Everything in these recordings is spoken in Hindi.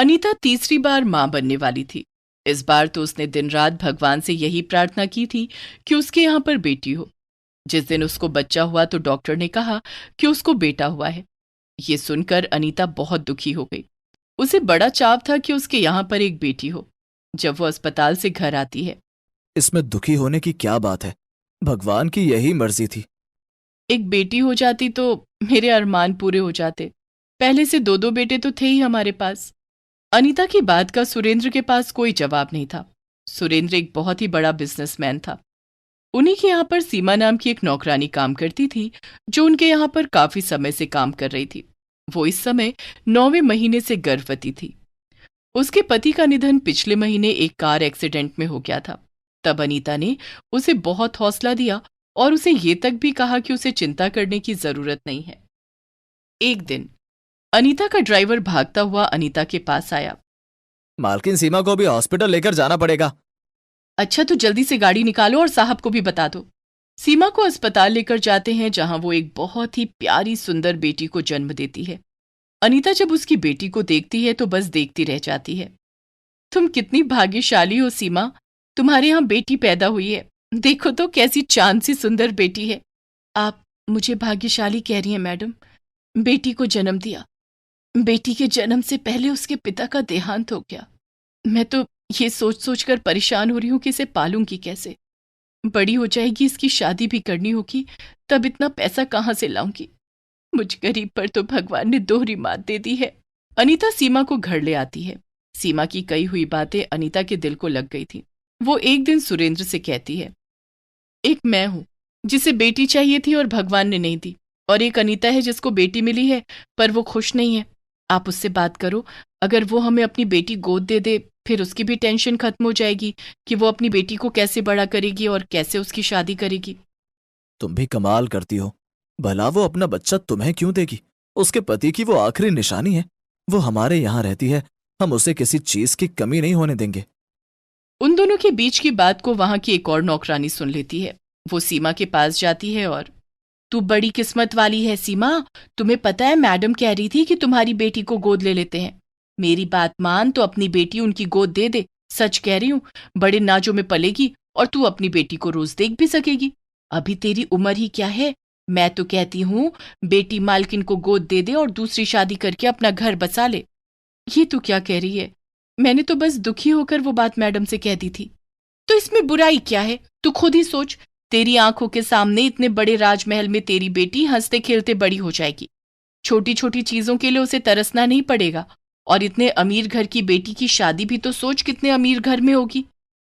अनीता तीसरी बार मां बनने वाली थी। इस बार तो उसने दिन रात भगवान से यही प्रार्थना की थी कि उसके यहाँ पर बेटी हो। जिस दिन उसको बच्चा हुआ तो डॉक्टर ने कहा कि उसको बेटा हुआ है। ये सुनकर अनीता बहुत दुखी हो गई। उसे बड़ा चाव था कि उसके यहाँ पर एक बेटी हो। जब वो अस्पताल से घर आती है, इसमें दुखी होने की क्या बात है? भगवान की यही मर्जी थी। एक बेटी हो जाती तो मेरे अरमान पूरे हो जाते। पहले से दो दो बेटे तो थे ही हमारे पास। अनीता की बात का सुरेंद्र के पास कोई जवाब नहीं था। सुरेंद्र एक बहुत ही बड़ा बिजनेसमैन था। उन्हीं के यहाँ पर सीमा नाम की एक नौकरानी काम करती थी, जो उनके यहाँ पर काफी समय से काम कर रही थी। वो इस समय 9वें महीने से गर्भवती थी। उसके पति का निधन पिछले महीने एक कार एक्सीडेंट में हो गया था। तब अनीता ने उसे बहुत हौसला दिया और उसे ये तक भी कहा कि उसे चिंता करने की जरूरत नहीं है। एक दिन अनीता का ड्राइवर भागता हुआ अनीता के पास आया। मालकिन सीमा को भी हॉस्पिटल लेकर जाना पड़ेगा। अच्छा, तो जल्दी से गाड़ी निकालो और साहब को भी बता दो। सीमा को अस्पताल लेकर जाते हैं, जहां वो एक बहुत ही प्यारी सुंदर बेटी को जन्म देती है। अनीता जब उसकी बेटी को देखती है तो बस देखती रह जाती है। तुम कितनी भाग्यशाली हो सीमा, तुम्हारे यहाँ बेटी पैदा हुई है। देखो तो कैसी चांद सी सुंदर बेटी है। आप मुझे भाग्यशाली कह रही हैं मैडम। बेटी को जन्म दिया। बेटी के जन्म से पहले उसके पिता का देहांत हो गया। मैं तो ये सोच सोच कर परेशान हो रही हूँ कि इसे पालूंगी कैसे। बड़ी हो जाएगी, इसकी शादी भी करनी होगी, तब इतना पैसा कहाँ से लाऊंगी। मुझ गरीब पर तो भगवान ने दोहरी मात दे दी है। अनीता सीमा को घर ले आती है। सीमा की कही हुई बातें अनीता के दिल को लग गई थी। वो एक दिन सुरेंद्र से कहती है, एक मैं हूं जिसे बेटी चाहिए थी और भगवान ने नहीं दी, और एक अनीता है जिसको बेटी मिली है पर वो खुश नहीं है। आप उससे बात करो। अगर वो हमें अपनी बेटी गोद दे दे, फिर उसकी भी टेंशन खत्म हो जाएगी कि वो अपनी बेटी को कैसे बड़ा करेगी और कैसे उसकी शादी करेगी। तुम भी कमाल करती हो। भला वो अपना बच्चा तुम्हें क्यों देगी? उसके पति की वो आखिरी निशानी है। वो हमारे यहाँ रहती है, हम उसे किसी चीज की कमी नहीं होने देंगे। उन दोनों के बीच की बात को वहां की एक और नौकरानी सुन लेती है। वो सीमा के पास जाती है और, तू बड़ी किस्मत वाली है सीमा। तुम्हें पता है मैडम कह रही थी कि तुम्हारी बेटी को गोद ले लेते हैं। मेरी बात मान तो अपनी बेटी उनकी गोद दे दे। सच कह रही हूं, बड़े नाजों में पलेगी और तू अपनी बेटी को रोज देख भी सकेगी। अभी तेरी उम्र ही क्या है। मैं तो कहती हूँ बेटी मालकिन को गोद दे दे और दूसरी शादी करके अपना घर बसा ले। ये तू क्या कह रही है? मैंने तो बस दुखी होकर वो बात मैडम से कह दी थी। तो इसमें बुराई क्या है? तू खुद ही सोच। तेरी आंखों के सामने इतने बड़े राजमहल में तेरी बेटी हंसते खेलते बड़ी हो जाएगी। छोटी छोटी चीजों के लिए उसे तरसना नहीं पड़ेगा। और इतने अमीर घर की बेटी की शादी भी तो सोच कितने अमीर घर में होगी।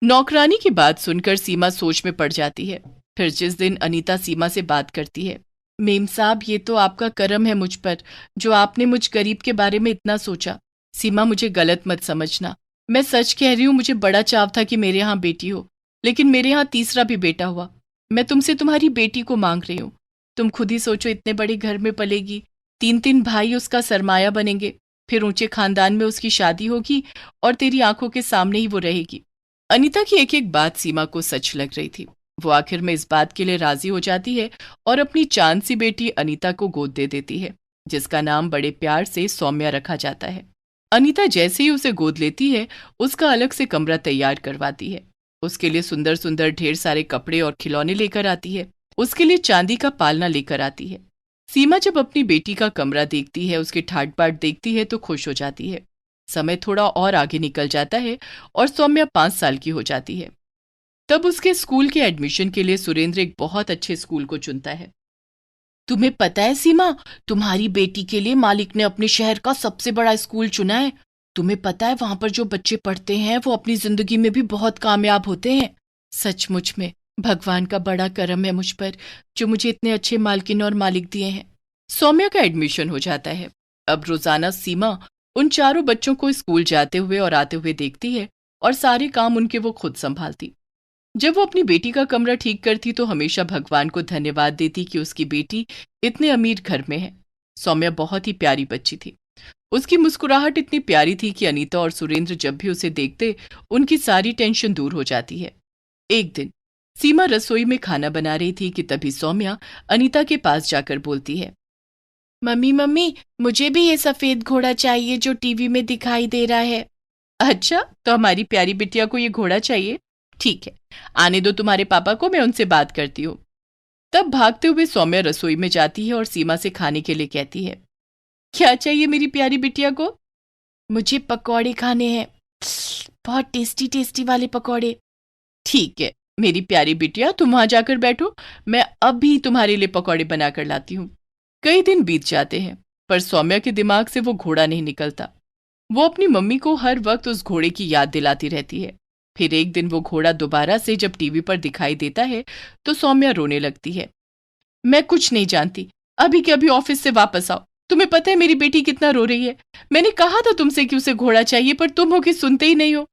नौकरानी की बात सुनकर सीमा सोच में पड़ जाती है। फिर जिस दिन अनीता सीमा से बात करती है, मेम साहब ये तो आपका करम है मुझ पर, जो आपने मुझ गरीब के बारे में इतना सोचा। सीमा मुझे गलत मत समझना। मैं सच कह रही हूँ, मुझे बड़ा चाव था कि मेरे यहाँ बेटी हो, लेकिन मेरे यहाँ तीसरा भी बेटा हुआ। मैं तुमसे तुम्हारी बेटी को मांग रही हूँ। तुम खुद ही सोचो, इतने बड़े घर में पलेगी, 3 3 भाई उसका सरमाया बनेंगे, फिर ऊंचे खानदान में उसकी शादी होगी और तेरी आंखों के सामने ही वो रहेगी। अनीता की एक एक बात सीमा को सच लग रही थी। वो आखिर में इस बात के लिए राजी हो जाती है और अपनी चांद सी बेटी अनीता को गोद दे देती है, जिसका नाम बड़े प्यार से सौम्या रखा जाता है। अनीता जैसे ही उसे गोद लेती है, उसका अलग से कमरा तैयार करवाती है। उसके लिए सुंदर सुंदर ढेर सारे कपड़े और खिलौने लेकर आती है। उसके लिए चांदी का पालना लेकर आती है। सीमा जब अपनी बेटी का कमरा देखती है, उसके ठाट बाट देखती है तो खुश हो जाती है। समय थोड़ा और आगे निकल जाता है और सौम्या 5 साल की हो जाती है। तब उसके स्कूल के एडमिशन के लिए सुरेंद्र एक बहुत अच्छे स्कूल को चुनता है। तुम्हें पता है सीमा, तुम्हारी बेटी के लिए मालिक ने अपने शहर का सबसे बड़ा स्कूल चुना है। तुम्हें पता है वहां पर जो बच्चे पढ़ते हैं वो अपनी जिंदगी में भी बहुत कामयाब होते हैं। सचमुच में भगवान का बड़ा करम है मुझ पर, जो मुझे इतने अच्छे मालकिन और मालिक दिए हैं। सौम्या का एडमिशन हो जाता है। अब रोजाना सीमा उन चारों बच्चों को स्कूल जाते हुए और आते हुए देखती है और सारे काम उनके वो खुद संभालती। जब वो अपनी बेटी का कमरा ठीक करती तो हमेशा भगवान को धन्यवाद देती कि उसकी बेटी इतने अमीर घर में है। सौम्या बहुत ही प्यारी बच्ची थी। उसकी मुस्कुराहट इतनी प्यारी थी कि अनीता और सुरेंद्र जब भी उसे देखते, उनकी सारी टेंशन दूर हो जाती है। एक दिन सीमा रसोई में खाना बना रही थी कि तभी सौम्या अनीता के पास जाकर बोलती है, मम्मी मम्मी, मुझे भी ये सफेद घोड़ा चाहिए जो टीवी में दिखाई दे रहा है। अच्छा, तो हमारी प्यारी बिटिया को ये घोड़ा चाहिए? ठीक है, आने दो तुम्हारे पापा को, मैं उनसे बात करती हूँ। तब भागते हुए सौम्या रसोई में जाती है और सीमा से खाने के लिए कहती है। क्या चाहिए मेरी प्यारी बिटिया को? मुझे पकौड़े खाने हैं, बहुत टेस्टी टेस्टी वाले पकौड़े। ठीक है मेरी प्यारी बिटिया, तुम वहां जाकर बैठो, मैं अभी तुम्हारे लिए पकौड़े बनाकर लाती हूँ। कई दिन बीत जाते हैं, पर सौम्या के दिमाग से वो घोड़ा नहीं निकलता। वो अपनी मम्मी को हर वक्त उस घोड़े की याद दिलाती रहती है। फिर एक दिन वो घोड़ा दोबारा से जब टीवी पर दिखाई देता है तो सौम्या रोने लगती है। मैं कुछ नहीं जानती, अभी के अभी ऑफिस से वापस आओ। तुम्हें पता है मेरी बेटी कितना रो रही है। मैंने कहा था तुमसे कि उसे घोड़ा चाहिए, पर तुम हो कि सुनते ही नहीं हो।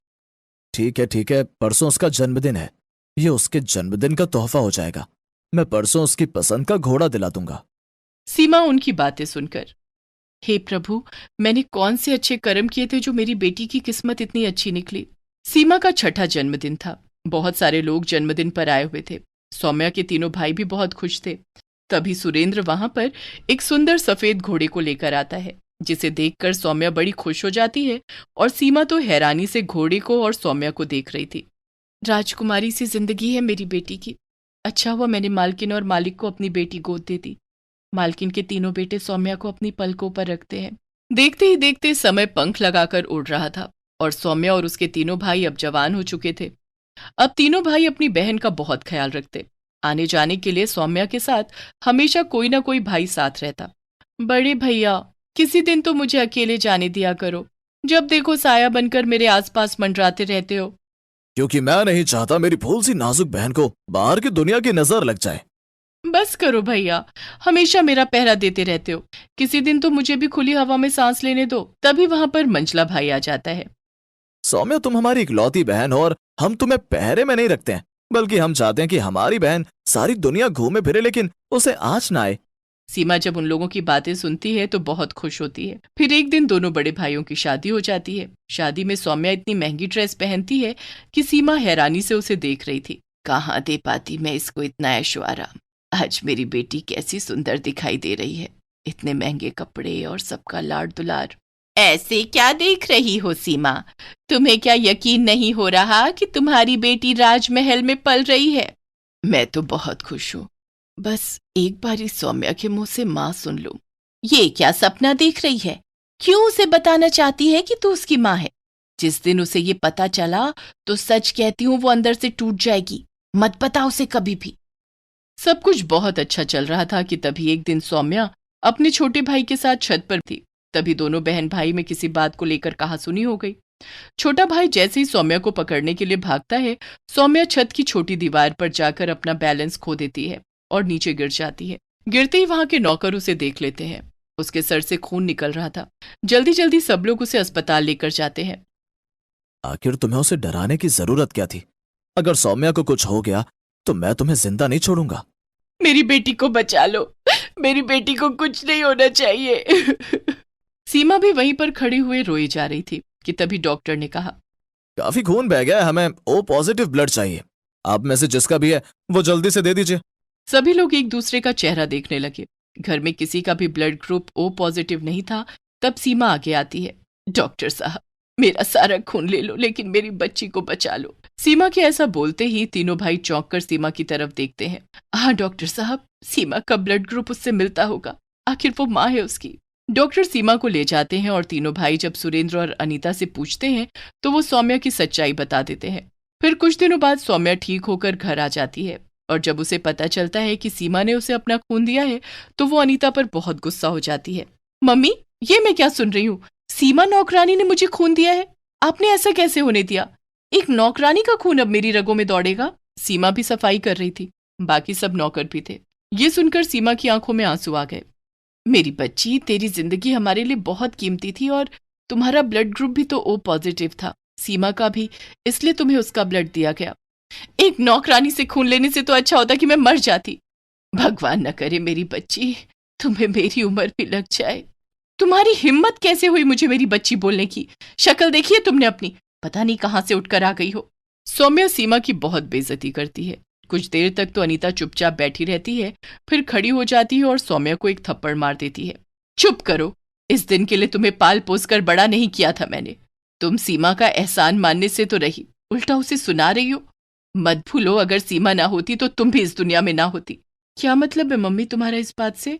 ठीक है, परसों उसका जन्मदिन है, ये उसके जन्मदिन का तोहफा हो जाएगा। मैं परसों उसकी पसंद का घोड़ा दिला दूंगा। सीमा उनकी बातें सुनकर, हे प्रभु, मैंने कौन से अच्छे कर्म किए थे जो मेरी बेटी की किस्मत इतनी अच्छी निकली। सीमा का छठा जन्मदिन था। बहुत सारे लोग जन्मदिन पर आए हुए थे। सौम्या के तीनों भाई भी बहुत खुश थे। तभी सुरेंद्र वहां पर एक सुंदर सफेद घोड़े को लेकर आता है, जिसे देखकर सौम्या बड़ी खुश हो जाती है और सीमा तो हैरानी से घोड़े को और सौम्या को देख रही थी। राजकुमारी सी जिंदगी है मेरी बेटी की। अच्छा हुआ मैंने मालकिन और मालिक को अपनी बेटी गोद दे दी। मालकिन के तीनों बेटे सौम्या को अपनी पलकों पर रखते हैं। देखते ही देखते समय पंख लगाकर उड़ रहा था और सौम्या और उसके तीनों भाई अब जवान हो चुके थे। अब तीनों भाई अपनी बहन का बहुत ख्याल रखते। आने जाने के लिए सौम्या के साथ हमेशा कोई ना कोई भाई साथ रहता। बड़े भैया, किसी दिन तो मुझे अकेले जाने दिया करो। जब देखो साया बनकर मेरे आसपास मंडराते रहते हो। क्योंकि मैं नहीं चाहता मेरी फूल सी नाजुक बहन को बाहर की दुनिया की नजर लग जाए। बस करो भैया, हमेशा मेरा पहरा देते रहते हो। किसी दिन तो मुझे भी खुली हवा में सांस लेने दो। तभी वहां पर मंझला भाई आ जाता है। सौम्या, तुम हमारी इकलौती बहन हो और हम तुम्हें पहरे में नहीं रखते हैं, बल्कि हम चाहते हैं कि हमारी बहन सारी दुनिया घूमे फिरे, लेकिन उसे आँच ना आए। सीमा जब उन लोगों की बातें सुनती है तो बहुत खुश होती है। फिर एक दिन दोनों बड़े भाइयों की शादी हो जाती है। शादी में सौम्या इतनी महंगी ड्रेस पहनती है कि सीमा हैरानी से उसे देख रही थी। कहाँ दे पाती मैं इसको इतना ऐशोआराम। आज मेरी बेटी कैसी सुंदर दिखाई दे रही है, इतने महंगे कपड़े और सबका लाड दुलार। ऐसे क्या देख रही हो सीमा? तुम्हें क्या यकीन नहीं हो रहा कि तुम्हारी बेटी राजमहल में पल रही है? मैं तो बहुत खुश हूँ। बस एक बार इस सौम्या के मुंह से माँ सुन लूं। ये क्या सपना देख रही है? क्यों उसे बताना चाहती है कि तू उसकी माँ है? जिस दिन उसे ये पता चला तो सच कहती हूँ वो अंदर से टूट जाएगी। मत बता उसे कभी भी। सब कुछ बहुत अच्छा चल रहा था कि तभी एक दिन सौम्या अपने छोटे भाई के साथ छत पर थी। तभी दोनों बहन भाई में किसी बात को लेकर कहासुनी हो गई। छोटा भाई जैसे ही सौम्या को पकड़ने के लिए भागता है, सौम्या छत की छोटी दीवार पर जाकर अपना बैलेंस खो देती है और नीचे गिर जाती है। गिरते ही वहां के नौकर उसे देख लेते हैं। उसके सर से खून निकल रहा था। जल्दी जल्दी सब लोग उसे अस्पताल लेकर जाते हैं। आखिर तुम्हें उसे डराने की जरूरत क्या थी? अगर सौम्या को कुछ हो गया तो मैं तुम्हें जिंदा नहीं छोड़ूंगा। मेरी बेटी को बचा लो, मेरी बेटी को कुछ नहीं होना चाहिए। सीमा भी वहीं पर खड़ी हुई रोई जा रही थी कि तभी डॉक्टर ने कहा, काफी खून बह गया है, हमें ओ पॉजिटिव ब्लड चाहिए। आप में से जिसका भी है वो जल्दी से दे दीजिए। सभी लोग एक दूसरे का चेहरा देखने लगे। घर में किसी का भी ब्लड ग्रुप ओ पॉजिटिव नहीं था। तब सीमा आगे आती है। डॉक्टर साहब, मेरा सारा खून ले लो, लेकिन मेरी बच्ची को बचा लो। सीमा के ऐसा बोलते ही तीनों भाई चौंक कर सीमा की तरफ देखते हैं। हाँ डॉक्टर साहब, सीमा का ब्लड ग्रुप उससे मिलता होगा, आखिर वो माँ है उसकी। डॉक्टर सीमा को ले जाते हैं और तीनों भाई जब सुरेंद्र और अनीता से पूछते हैं तो वो सौम्या की सच्चाई बता देते हैं। फिर कुछ दिनों बाद सौम्या ठीक होकर घर आ जाती है और जब उसे पता चलता है कि सीमा ने उसे अपना खून दिया है तो वो अनीता पर बहुत गुस्सा हो जाती है। मम्मी, ये मैं क्या सुन रही हूँ? सीमा नौकरानी ने मुझे खून दिया है? आपने ऐसा कैसे होने दिया? एक नौकरानी का खून अब मेरी रगों में दौड़ेगा? सीमा भी सफाई कर रही थी, बाकी सब नौकर भी थे। ये सुनकर सीमा की आंखों में आंसू आ गए। मेरी बच्ची, तेरी जिंदगी हमारे लिए बहुत कीमती थी और तुम्हारा ब्लड ग्रुप भी तो ओ पॉजिटिव था, सीमा का भी, इसलिए तुम्हें उसका ब्लड दिया गया। एक नौकरानी से खून लेने से तो अच्छा होता कि मैं मर जाती। भगवान न करे मेरी बच्ची, तुम्हें मेरी उम्र भी लग जाए। तुम्हारी हिम्मत कैसे हुई मुझे मेरी बच्ची बोलने की? शक्ल देखी है तुमने अपनी? पता नहीं कहां से उठकर आ गई हो। सौम्या सीमा की बहुत बेइज्जती करती है। कुछ देर तक तो अनीता चुपचाप बैठी रहती है, फिर खड़ी हो जाती है और सौम्या को एक थप्पड़ मार देती है। चुप करो। इस दिन के लिए तुम्हें पाल पोस कर बड़ा नहीं किया था मैंने। तुम सीमा का एहसान मानने से तो रही, उल्टा उसे सुना रही हो। मत भूलो, अगर सीमा ना होती तो तुम भी इस दुनिया में ना होती। क्या मतलब है मम्मी तुम्हारा इस बात से?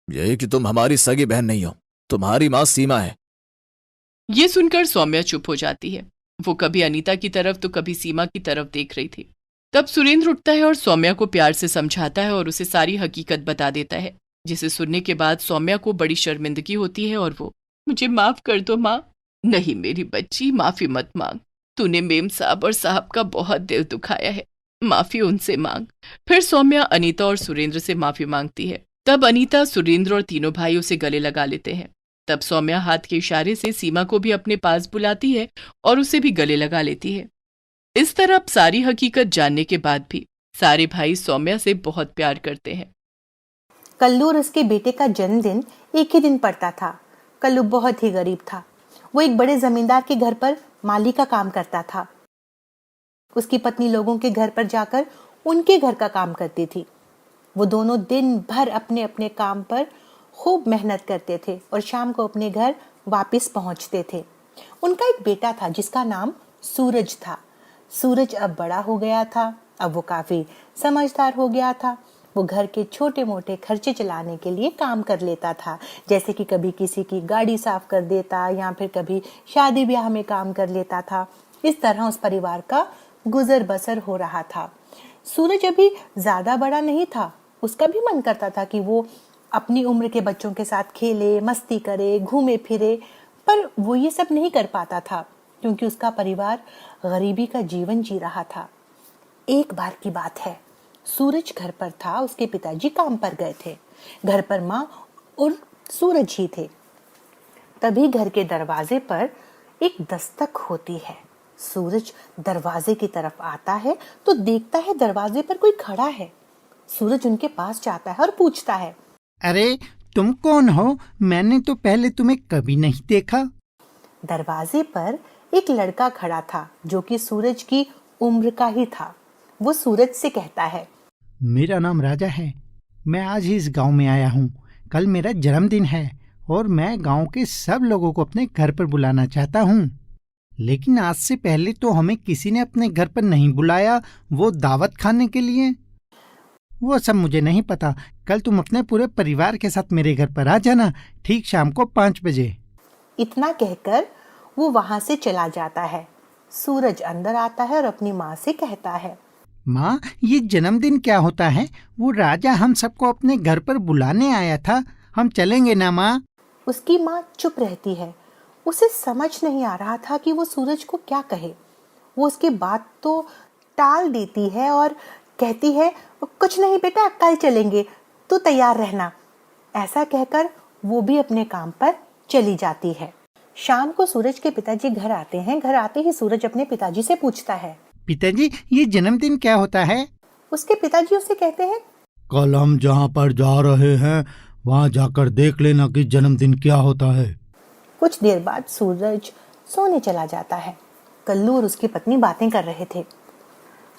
यही कि तुम हमारी सगी बहन नहीं हो, तुम्हारी माँ सीमा है। ये सुनकर सौम्या चुप हो जाती है। वो कभी अनीता की तरफ तो कभी सीमा की तरफ देख रही थी। तब सुरेंद्र उठता है और सौम्या को प्यार से समझाता है और उसे सारी हकीकत बता देता है, जिसे सुनने के बाद सौम्या को बड़ी शर्मिंदगी होती है और वो, मुझे माफ कर दो माँ। नहीं मेरी बच्ची, माफी मत मांग। तूने मेम साहब और साहब का बहुत दिल दुखाया है, माफी उनसे मांग। फिर सौम्या अनीता और सुरेंद्र से माफी मांगती है। तब अनीता, सुरेंद्र और तीनों भाई उसे गले लगा लेते हैं। तब सौम्या हाथ के इशारे से सीमा को भी अपने पास बुलाती है और उसे भी गले लगा लेती है। इस तरह अब सारी हकीकत जानने के बाद भी सारे भाई सौम्या से बहुत प्यार करते हैं। कल्लू और उसके बेटे का जन्मदिन एक ही दिन पड़ता था। कल्लू बहुत ही गरीब था। वो एक बड़े जमींदार के घर पर माली का काम करता था। उसकी पत्नी लोगों के घर पर जाकर उनके घर का काम करती थी। वो दोनों दिन भर अपने अपने काम पर खूब मेहनत करते थे और शाम को अपने घर वापस पहुंचते थे। उनका एक बेटा था जिसका नाम सूरज था। सूरज अब बड़ा हो गया था। अब वो काफी समझदार हो गया था। वो घर के छोटे मोटे खर्चे चलाने के लिए काम कर लेता था, जैसे कि कभी किसी की गाड़ी साफ कर देता या फिर कभी शादी ब्याह में काम कर लेता था। इस तरह उस परिवार का गुजर बसर हो रहा था। सूरज अभी ज्यादा बड़ा नहीं था। उसका भी मन करता था कि वो अपनी उम्र के बच्चों के साथ खेले, मस्ती करे, घूमे फिरे, पर वो ये सब नहीं कर पाता था क्योंकि उसका परिवार गरीबी का जीवन जी रहा था। एक बार की बात है, सूरज घर पर था। उसके पिताजी काम पर गए थे। घर पर माँ और सूरज ही थे। तभी घर के दरवाजे पर एक दस्तक होती है। सूरज दरवाजे की तरफ आता है तो देखता है दरवाजे पर कोई खड़ा है। सूरज उनके पास जाता है और पूछता है, अरे तुम कौन हो? मैंने तो पहले तुम्हें कभी नहीं देखा। दरवाजे पर एक लड़का खड़ा था जो कि सूरज की उम्र का ही था। वो सूरज से कहता है, मेरा नाम राजा है। मैं आज ही इस गांव में आया हूँ। कल मेरा जन्मदिन है और मैं गांव के सब लोगों को अपने घर पर बुलाना चाहता हूँ। लेकिन आज से पहले तो हमें किसी ने अपने घर पर नहीं बुलाया, वो दावत खाने के लिए। वो सब मुझे नहीं पता। कल तुम अपने पूरे परिवार के साथ मेरे घर पर आ जाना, ठीक शाम को 5 बजे। इतना कहकर वो वहां से चला जाता है। सूरज अंदर आता है और अपनी माँ से कहता है, माँ, ये जन्मदिन क्या होता है? वो राजा हम सबको अपने घर पर बुलाने आया था। हम चलेंगे ना माँ? उसकी माँ चुप रहती है। उसे समझ नहीं आ रहा था कि वो सूरज को क्या कहे। वो उसकी बात तो टाल देती है और कहती है, कुछ नहीं बेटा, कल चलेंगे, तू तैयार रहना। ऐसा कहकर वो भी अपने काम पर चली जाती है। शाम को सूरज के पिताजी घर आते हैं। घर आते ही सूरज अपने पिताजी से पूछता है, पिताजी, ये जन्मदिन क्या होता है? उसके पिताजी उससे कहते हैं, कल हम जहाँ पर जा रहे हैं वहाँ जाकर देख लेना कि जन्मदिन क्या होता है। कुछ देर बाद सूरज सोने चला जाता है। कल्लू और उसकी पत्नी बातें कर रहे थे।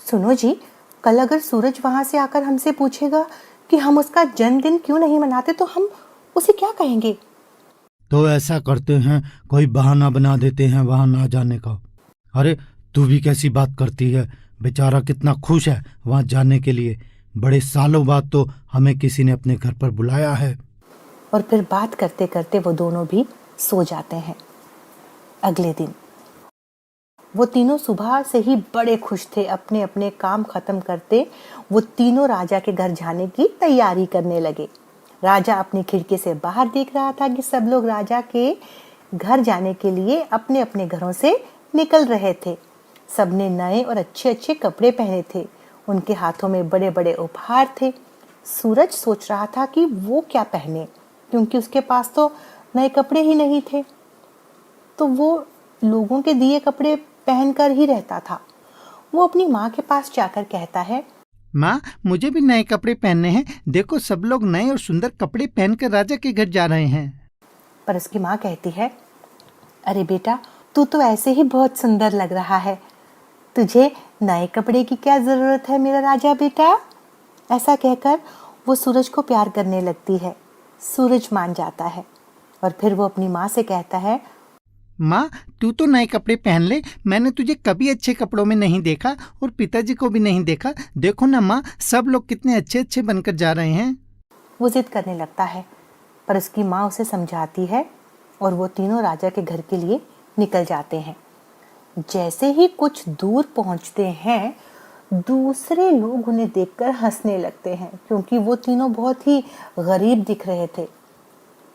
सुनो जी, कल अगर सूरज वहां से आकर हमसे पूछेगा कि हम उसका जन्मदिन क्यों नहीं मनाते तो हम उसे क्या कहेंगे? तो ऐसा करते हैं, कोई बहाना बना देते हैं वहाँ ना जाने का। अरे तू भी कैसी बात करती है? बेचारा कितना खुश है वहाँ जाने के लिए। बड़े सालों बाद तो हमें किसी ने अपने घर पर बुलाया है। और फिर बात करते करते वो दोनों भी सो जाते हैं। अगले दिन वो तीनों सुबह से ही बड़े खुश थे। अपने अपने काम खत्म करते वो तीनों राजा के घर जाने की तैयारी करने लगे। राजा अपनी खिड़की से बाहर देख रहा था कि सब लोग राजा के घर जाने के लिए अपने अपने घरों से निकल रहे थे। सबने नए और अच्छे अच्छे कपड़े पहने थे। उनके हाथों में बड़े बड़े उपहार थे। सूरज सोच रहा था कि वो क्या पहने, क्योंकि उसके पास तो नए कपड़े ही नहीं थे। तो वो लोगों के दिए कपड़े पहनकर ही रहता था। वो अपनी माँ के पास जाकर कहता है, माँ, मुझे भी नए कपड़े पहनने हैं। देखो सब लोग नए और सुंदर कपड़े पहनकर राजा के घर जा रहे हैं। पर उसकी माँ कहती है, अरे बेटा, तू तो ऐसे ही बहुत सुंदर लग रहा है। तुझे नए कपड़े की क्या जरूरत है मेरा राजा बेटा? ऐसा कहकर वो सूरज को प्यार करने लगती है। सूरज मान जाता है और फिर वो अपनी माँ से कहता है, माँ तू तो नए कपड़े पहन ले, मैंने तुझे कभी अच्छे कपड़ों में नहीं देखा और पिताजी को भी नहीं देखा। देखो ना माँ, सब लोग कितने अच्छे अच्छे बनकर जा रहे हैं। वो जिद करने लगता है, पर उसकी माँ उसे समझाती है और वो तीनों राजा के घर के लिए निकल जाते हैं। जैसे ही कुछ दूर पहुंचते हैं, दूसरे लोग उन्हें देखकर हंसने लगते हैं, क्योंकि वो तीनों बहुत ही गरीब दिख रहे थे।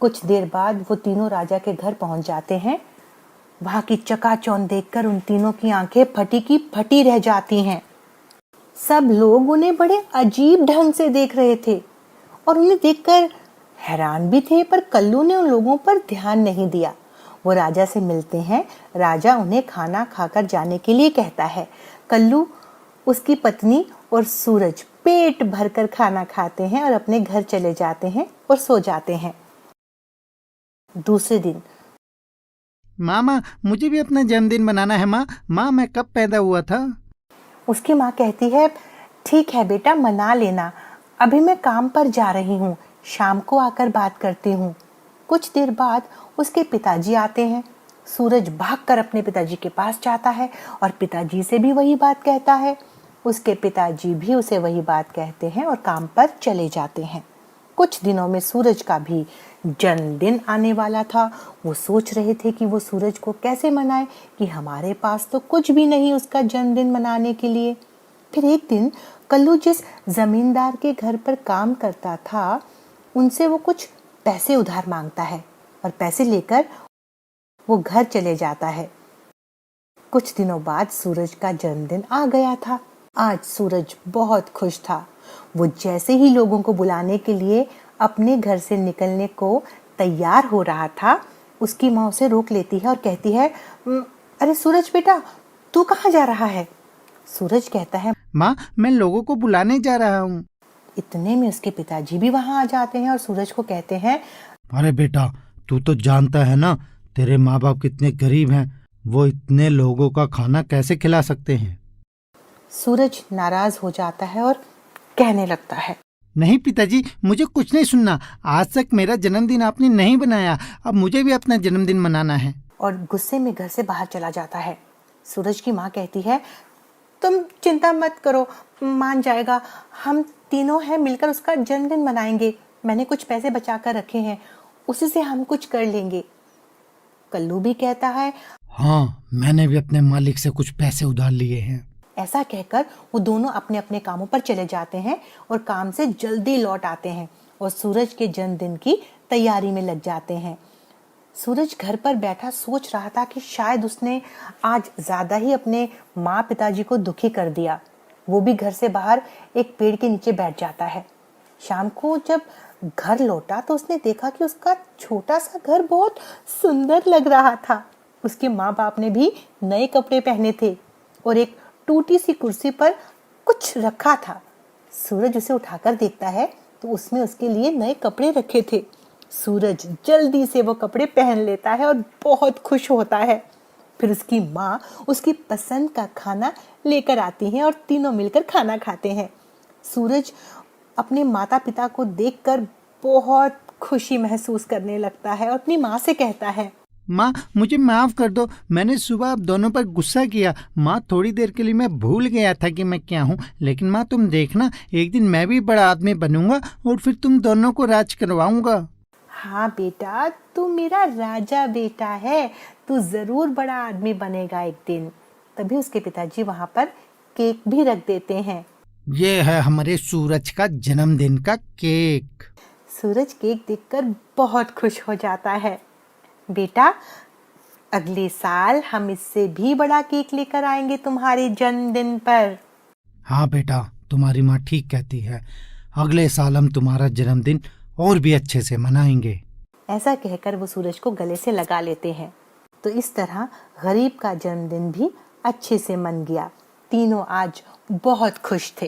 कुछ देर बाद वो तीनों राजा के घर पहुंच जाते हैं। वहां की चकाचौंध देखकर उन तीनों की आंखें फटी की फटी रह जाती हैं। सब लोग उन्हें बड़े अजीब ढंग से देख रहे थे और उन्हें देखकर हैरान भी थे, पर कल्लू ने उन लोगों पर ध्यान नहीं दिया। वो राजा से मिलते हैं। राजा उन्हें खाना खाकर जाने के लिए कहता है। कल्लू, उसकी पत्नी और सूरज पेट भरकर खाना खाते हैं और अपने घर चले जाते हैं और सो जाते हैं। दूसरे दिन, माँ मुझे भी अपना जन्मदिन मनाना है। माँ मैं कब पैदा हुआ था? उसकी माँ कहती है, ठीक है बेटा, मना लेना, अभी मैं काम पर जा रही हूँ, शाम को आकर बात करती हूँ। कुछ देर बाद उसके पिताजी आते हैं। सूरज भागकर अपने पिताजी के पास जाता है और पिताजी से भी वही बात कहता है। उसके पिताजी भी उसे वही बात कहते हैं और काम पर चले जाते हैं। कुछ दिनों में सूरज का भी जन्मदिन आने वाला था। वो सोच रहे थे कि वो सूरज को कैसे मनाए, कि हमारे पास तो कुछ भी नहीं उसका जन्मदिन मनाने के लिए। फिर एक दिन कल्लू जिस जमींदार के घर पर काम करता था, उनसे वो कुछ पैसे उधार मांगता है और पैसे लेकर वो घर चले जाता है। कुछ दिनों बाद सूरज का जन्मदिन आ गया था। आज सूरज बहुत खुश था। वो जैसे ही लोगों को बुलाने के लिए अपने घर से निकलने को तैयार हो रहा था, उसकी माँ उसे रोक लेती है और कहती है, अरे सूरज बेटा, तू कहाँ जा रहा है? सूरज कहता है, माँ मैं लोगों को बुलाने जा रहा हूँ। इतने में उसके पिताजी भी वहां आ जाते हैं और सूरज को कहते हैं, अरे बेटा, तू तो जानता है ना तेरे माँ बाप कितने गरीब हैं, वो इतने लोगों का खाना कैसे खिला सकते हैं? सूरज नाराज हो जाता है और कहने लगता है, नहीं पिताजी, मुझे कुछ नहीं सुनना। आज तक मेरा जन्मदिन आपने नहीं बनाया, अब मुझे भी अपना जन्मदिन मनाना है। और गुस्से में घर से बाहर चला जाता है। सूरज की माँ कहती है, तुम चिंता मत करो, मान जाएगा, हम तीनों हैं मिलकर उसका जन्मदिन मनाएंगे। मैंने कुछ पैसे बचा कर रखे हैं, उसी से हम कुछ कर लेंगे। कल्लू भी कहता है, हाँ मैंने भी अपने मालिक से कुछ पैसे उधार लिए हैं। ऐसा कहकर वो दोनों अपने अपने कामों पर चले जाते हैं और काम से जल्दी लौट आते हैं और सूरज के जन्मदिन की तैयारी में लग जाते हैं। सूरज घर पर बैठा सोच रहा था कि शायद उसने आज ज्यादा ही अपने माँ पिताजी को दुखी कर दिया। वो भी घर से बाहर एक पेड़ के नीचे बैठ जाता है। शाम को जब घर लौटा तो उसने देखा कि उसका छोटा सा घर बहुत सुंदर लग रहा था। उसके माँ बाप ने भी नए कपड़े पहने थे और एक टूटी सी कुर्सी पर कुछ रखा था। सूरज उसे उठाकर देखता है तो उसमें उसके लिए नए कपड़े रखे थे। सूरज जल्दी से वो कपड़े पहन लेता है और बहुत खुश होता है। फिर उसकी माँ उसकी पसंद का खाना लेकर आती हैं और तीनों मिलकर खाना खाते हैं। सूरज अपने माता पिता को देखकर बहुत खुशी महसूस करने लगता है और अपनी माँ से कहता है, माँ मुझे माफ कर दो, मैंने सुबह आप दोनों पर गुस्सा किया। माँ थोड़ी देर के लिए मैं भूल गया था कि मैं क्या हूँ, लेकिन माँ तुम देखना, एक दिन मैं भी बड़ा आदमी बनूंगा और फिर तुम दोनों को राज करवाऊंगा। हाँ बेटा, तू मेरा राजा बेटा है, तू जरूर बड़ा आदमी बनेगा एक दिन। तभी उसके पिताजी वहां पर केक भी रख देते हैं। ये है हमारे सूरज का जन्मदिन का केक। सूरज केक देखकर बहुत खुश हो जाता है। बेटा, अगले साल हम इससे भी बड़ा केक लेकर आएंगे तुम्हारे जन्मदिन पर। हाँ बेटा, तुम्हारी माँ ठीक कहती है, अगले साल हम तुम्हारा जन्मदिन और भी अच्छे से मनाएंगे। ऐसा कहकर वो सूरज को गले से लगा लेते हैं। तो इस तरह गरीब का जन्मदिन भी अच्छे से मन गया। तीनों आज बहुत खुश थे।